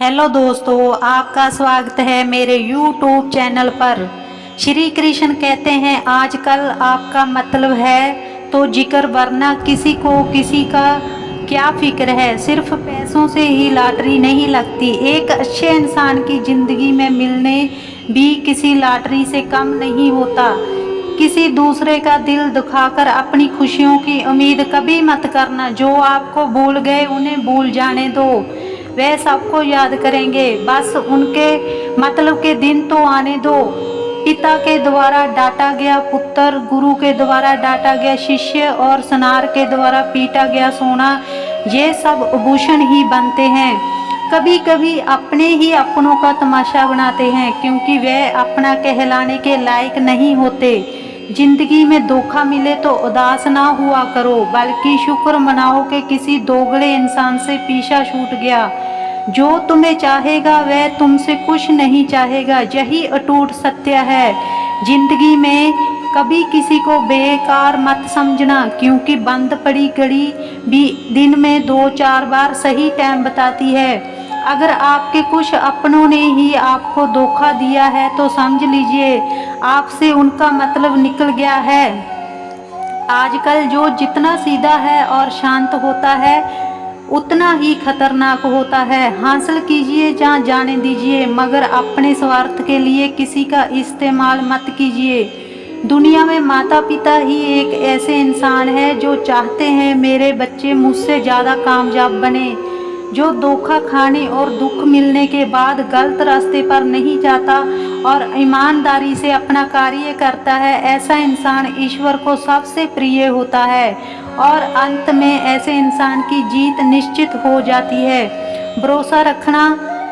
Hello दोस्तों, आपका स्वागत है मेरे YouTube चैनल पर। श्री कृष्ण कहते हैं आजकल आपका मतलब है तो जिक्र, वरना किसी को किसी का क्या फिक्र है। सिर्फ पैसों से ही लॉटरी नहीं लगती, एक अच्छे इंसान की ज़िंदगी में मिलने भी किसी लॉटरी से कम नहीं होता। किसी दूसरे का दिल दुखाकर अपनी खुशियों की उम्मीद कभी मत करना। जो आपको भूल गए उन्हें भूल जाने दो, वे सबको याद करेंगे, बस उनके मतलब के दिन तो आने दो। पिता के द्वारा डांटा गया पुत्र, गुरु के द्वारा डांटा गया शिष्य और सुनार के द्वारा पीटा गया सोना, ये सब आभूषण ही बनते हैं। कभी कभी अपने ही अपनों का तमाशा बनाते हैं, क्योंकि वे अपना कहलाने के लायक नहीं होते। जिंदगी में धोखा मिले तो उदास ना हुआ करो, बल्कि शुक्र मनाओ कि किसी दोगले इंसान से पीछा छूट गया। जो तुम्हें चाहेगा वह तुमसे कुछ नहीं चाहेगा, यही अटूट सत्य है। जिंदगी में कभी किसी को बेकार मत समझना, क्योंकि बंद पड़ी घड़ी भी दिन में 2-4 बार सही टाइम बताती है। अगर आपके कुछ अपनों ने ही आपको धोखा दिया है तो समझ लीजिए आपसे उनका मतलब निकल गया है। आजकल जो जितना सीधा है और शांत होता है उतना ही खतरनाक होता है। हासिल कीजिए जहाँ जाने दीजिए, मगर अपने स्वार्थ के लिए किसी का इस्तेमाल मत कीजिए। दुनिया में माता पिता ही एक ऐसे इंसान है जो चाहते हैं मेरे बच्चे मुझसे ज़्यादा कामयाब बने। जो धोखा खाने और दुख मिलने के बाद गलत रास्ते पर नहीं जाता और ईमानदारी से अपना कार्य करता है, ऐसा इंसान ईश्वर को सबसे प्रिय होता है और अंत में ऐसे इंसान की जीत निश्चित हो जाती है। भरोसा रखना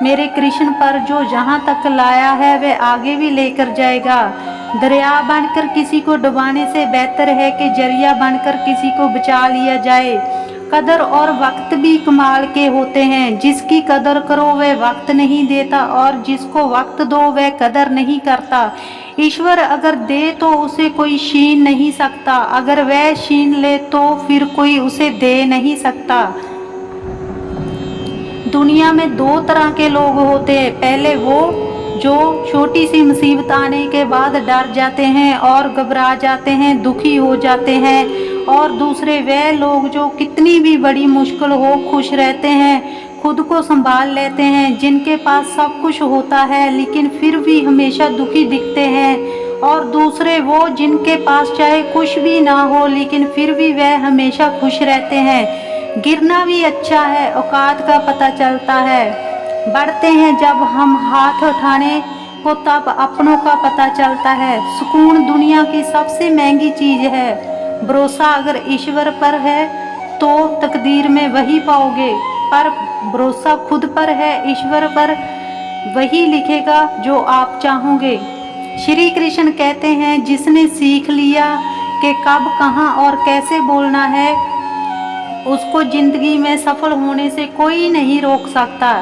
मेरे कृष्ण पर, जो जहाँ तक लाया है वह आगे भी लेकर जाएगा। दरिया बनकर किसी को डुबाने से बेहतर है कि जरिया बनकर किसी को बचा लिया जाए। कदर और वक्त भी कमाल के होते हैं। जिसकी कदर करो वह वक्त नहीं देता, और जिसको वक्त दो वह कदर नहीं करता। ईश्वर अगर दे तो उसे कोई छीन नहीं सकता, अगर वह छीन ले तो फिर कोई उसे दे नहीं सकता। दुनिया में 2 तरह के लोग होते हैं। पहले वो जो छोटी सी मुसीबत आने के बाद डर जाते हैं और घबरा जाते हैं, दुखी हो जाते हैं। और दूसरे वे लोग जो कितनी भी बड़ी मुश्किल हो खुश रहते हैं, खुद को संभाल लेते हैं, जिनके पास सब कुछ होता है लेकिन फिर भी हमेशा दुखी दिखते हैं। और दूसरे वो जिनके पास चाहे कुछ भी ना हो लेकिन फिर भी वह हमेशा खुश रहते हैं। गिरना भी अच्छा है, औकात का पता चलता है। बढ़ते हैं जब हम हाथ उठाने को तब अपनों का पता चलता है। सुकून दुनिया की सबसे महंगी चीज़ है। भरोसा अगर ईश्वर पर है तो तकदीर में वही पाओगे, पर भरोसा खुद पर है, ईश्वर पर वही लिखेगा जो आप चाहोगे। श्री कृष्ण कहते हैं जिसने सीख लिया कि कब, कहाँ और कैसे बोलना है, उसको जिंदगी में सफल होने से कोई नहीं रोक सकता।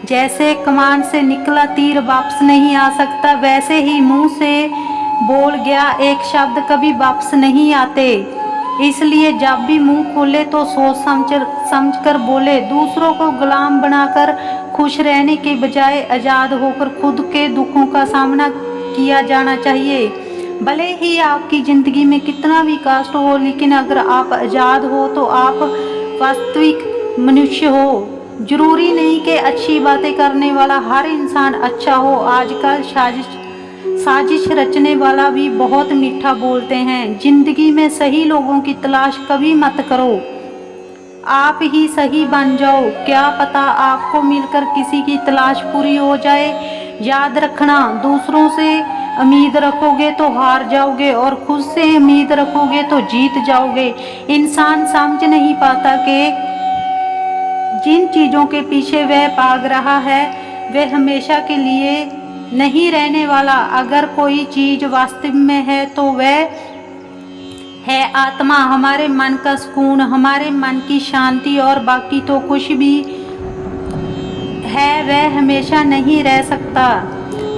जैसे कमान से निकला तीर वापस नहीं आ सकता, वैसे ही मुंह से बोल गया एक शब्द कभी वापस नहीं आते। इसलिए जब भी मुंह खोले तो सोच समझ कर बोले। दूसरों को गुलाम बनाकर खुश रहने के बजाय आज़ाद होकर खुद के दुखों का सामना किया जाना चाहिए। भले ही आपकी ज़िंदगी में कितना भी कष्ट हो, लेकिन अगर आप आज़ाद हो तो आप वास्तविक मनुष्य हो। जरूरी नहीं कि अच्छी बातें करने वाला हर इंसान अच्छा हो। आजकल साजिश रचने वाला भी बहुत मीठा बोलते हैं। जिंदगी में सही लोगों की तलाश कभी मत करो, आप ही सही बन जाओ। क्या पता आपको मिलकर किसी की तलाश पूरी हो जाए। याद रखना, दूसरों से उम्मीद रखोगे तो हार जाओगे और खुद से उम्मीद रखोगे तो जीत जाओगे। इंसान समझ नहीं पाता कि जिन चीज़ों के पीछे वह भाग रहा है वह हमेशा के लिए नहीं रहने वाला। अगर कोई चीज़ वास्तव में है तो वह है आत्मा, हमारे मन का सुकून, हमारे मन की शांति, और बाकी तो कुछ भी है वह हमेशा नहीं रह सकता।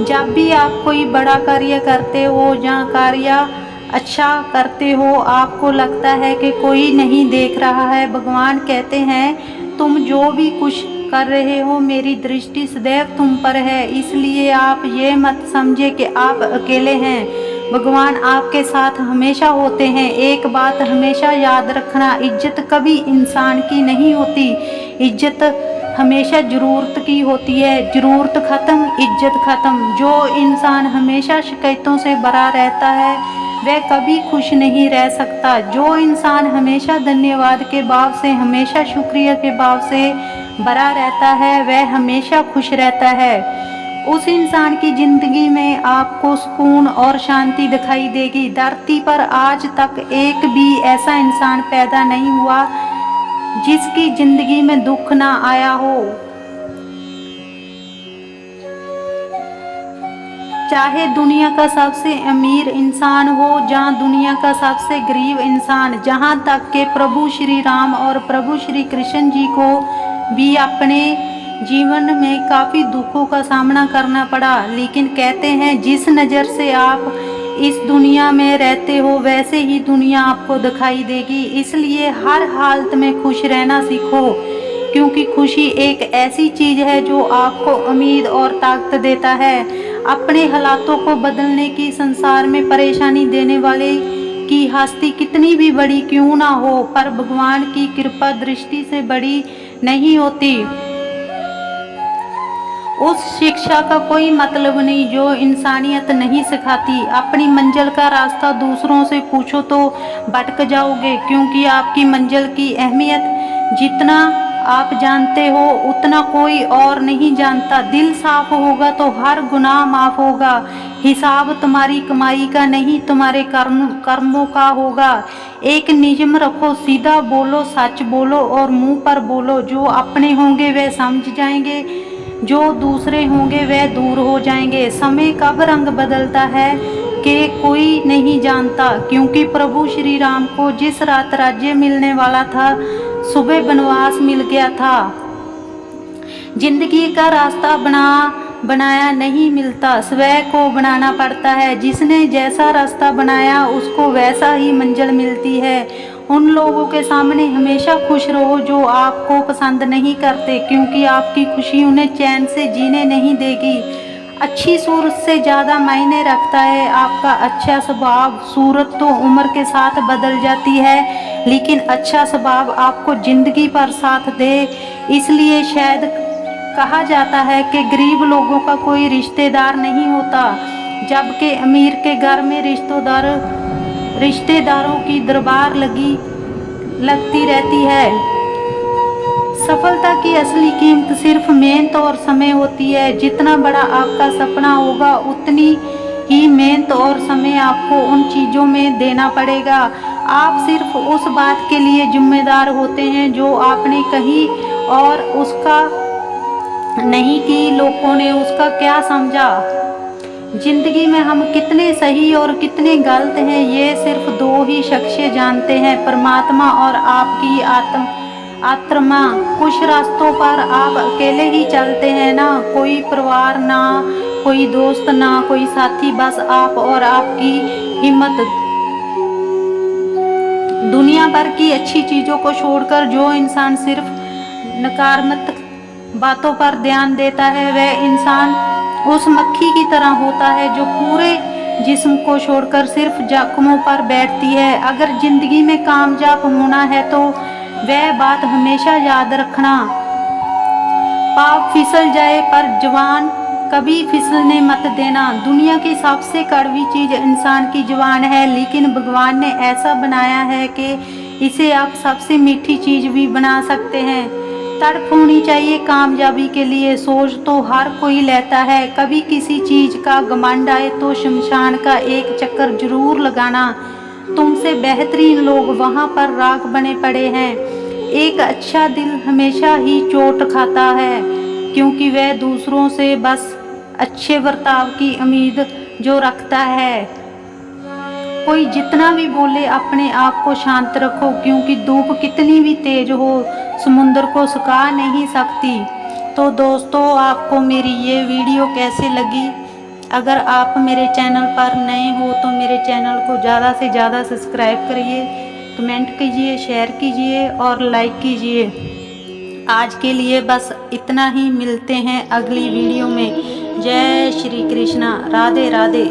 जब भी आप कोई बड़ा कार्य करते हो, जहाँ कार्य अच्छा करते हो, आपको लगता है कि कोई नहीं देख रहा है, भगवान कहते हैं तुम जो भी कुछ कर रहे हो, मेरी दृष्टि सदैव तुम पर है, इसलिए आप ये मत समझे कि आप अकेले हैं। भगवान आपके साथ हमेशा होते हैं। एक बात हमेशा याद रखना, इज्जत कभी इंसान की नहीं होती, इज्जत हमेशा ज़रूरत की होती है। ज़रूरत ख़त्म, इज्जत ख़त्म। जो इंसान हमेशा शिकायतों से भरा रहता है वह कभी खुश नहीं रह सकता। जो इंसान हमेशा धन्यवाद के भाव से, हमेशा शुक्रिया के भाव से भरा रहता है वह हमेशा खुश रहता है। उस इंसान की ज़िंदगी में आपको सुकून और शांति दिखाई देगी। धरती पर आज तक एक भी ऐसा इंसान पैदा नहीं हुआ जिसकी ज़िंदगी में दुख ना आया हो। चाहे दुनिया का सबसे अमीर इंसान हो, जहाँ दुनिया का सबसे गरीब इंसान, जहाँ तक के प्रभु श्री राम और प्रभु श्री कृष्ण जी को भी अपने जीवन में काफ़ी दुखों का सामना करना पड़ा। लेकिन कहते हैं जिस नज़र से आप इस दुनिया में रहते हो वैसे ही दुनिया आपको दिखाई देगी। इसलिए हर हालत में खुश रहना सीखो, क्योंकि खुशी एक ऐसी चीज़ है जो आपको उम्मीद और ताकत देता है। अपने हालातों को बदलने की, संसार में परेशानी देने वाले की हस्ती कितनी भी बड़ी क्यों ना हो, पर भगवान की कृपा दृष्टि से बड़ी नहीं होती। उस शिक्षा का कोई मतलब नहीं जो इंसानियत नहीं सिखाती। अपनी मंजिल का रास्ता दूसरों से पूछो तो भटक जाओगे, क्योंकि आपकी मंजिल की अहमियत जितना आप जानते हो उतना कोई और नहीं जानता। दिल साफ होगा तो हर गुनाह माफ होगा। हिसाब तुम्हारी कमाई का नहीं, तुम्हारे कर्मों का होगा। एक नियम रखो, सीधा बोलो, सच बोलो और मुंह पर बोलो। जो अपने होंगे वे समझ जाएंगे, जो दूसरे होंगे वे दूर हो जाएंगे। समय कब रंग बदलता है कि कोई नहीं जानता, क्योंकि प्रभु श्री राम को जिस रात राज्य मिलने वाला था सुबह वनवास मिल गया था। जिंदगी का रास्ता बनाया नहीं मिलता, स्वयं को बनाना पड़ता है। जिसने जैसा रास्ता बनाया उसको वैसा ही मंजिल मिलती है। उन लोगों के सामने हमेशा खुश रहो जो आपको पसंद नहीं करते, क्योंकि आपकी खुशी उन्हें चैन से जीने नहीं देगी। अच्छी सूरत से ज़्यादा मायने रखता है आपका अच्छा स्वभाव। सूरत तो उम्र के साथ बदल जाती है, लेकिन अच्छा स्वभाव आपको ज़िंदगी भर साथ दे। इसलिए शायद कहा जाता है कि गरीब लोगों का कोई रिश्तेदार नहीं होता, जबकि अमीर के घर में रिश्तेदारों की दरबार लगती रहती है। सफलता की असली कीमत सिर्फ मेहनत और समय होती है। जितना बड़ा आपका सपना होगा उतनी ही मेहनत और समय आपको उन चीज़ों में देना पड़ेगा। आप सिर्फ उस बात के लिए जिम्मेदार होते हैं जो आपने कही और उसका नहीं कि लोगों ने उसका क्या समझा। जिंदगी में हम कितने सही और कितने गलत हैं ये सिर्फ दो ही शख्स जानते हैं, परमात्मा और आपकी आत्मा। कुछ रास्तों पर आप अकेले ही चलते हैं, ना कोई परिवार, ना कोई दोस्त, ना कोई साथी, बस आप और आपकी हिम्मत। दुनिया भर की अच्छी चीज़ों को छोड़कर जो इंसान सिर्फ नकारात्मक बातों पर ध्यान देता है वह इंसान उस मक्खी की तरह होता है जो पूरे जिस्म को छोड़कर सिर्फ जख्मों पर बैठती है। अगर जिंदगी में कामयाब होना है तो वह बात हमेशा याद रखना, पाँव फिसल जाए पर जवान कभी फिसलने मत देना। दुनिया की सबसे कड़वी चीज़ इंसान की जवान है, लेकिन भगवान ने ऐसा बनाया है कि इसे आप सबसे मीठी चीज़ भी बना सकते हैं। तड़प होनी चाहिए कामयाबी के लिए। सोच तो हर कोई लेता है, कभी किसी चीज़ का घमंड आए तो शमशान का एक चक्कर जरूर लगाना। तुमसे बेहतरीन लोग वहाँ पर राख बने पड़े हैं। एक अच्छा दिल हमेशा ही चोट खाता है, क्योंकि वह दूसरों से बस अच्छे बर्ताव की उम्मीद जो रखता है। कोई जितना भी बोले अपने आप को शांत रखो, क्योंकि धूप कितनी भी तेज हो समुद्र को सुखा नहीं सकती। तो दोस्तों, आपको मेरी ये वीडियो कैसे लगी? अगर आप मेरे चैनल पर नए हो तो मेरे चैनल को ज़्यादा से ज़्यादा सब्सक्राइब करिए, कमेंट कीजिए, शेयर कीजिए और लाइक कीजिए। आज के लिए बस इतना ही, मिलते हैं अगली वीडियो में। जय श्री कृष्णा, राधे राधे।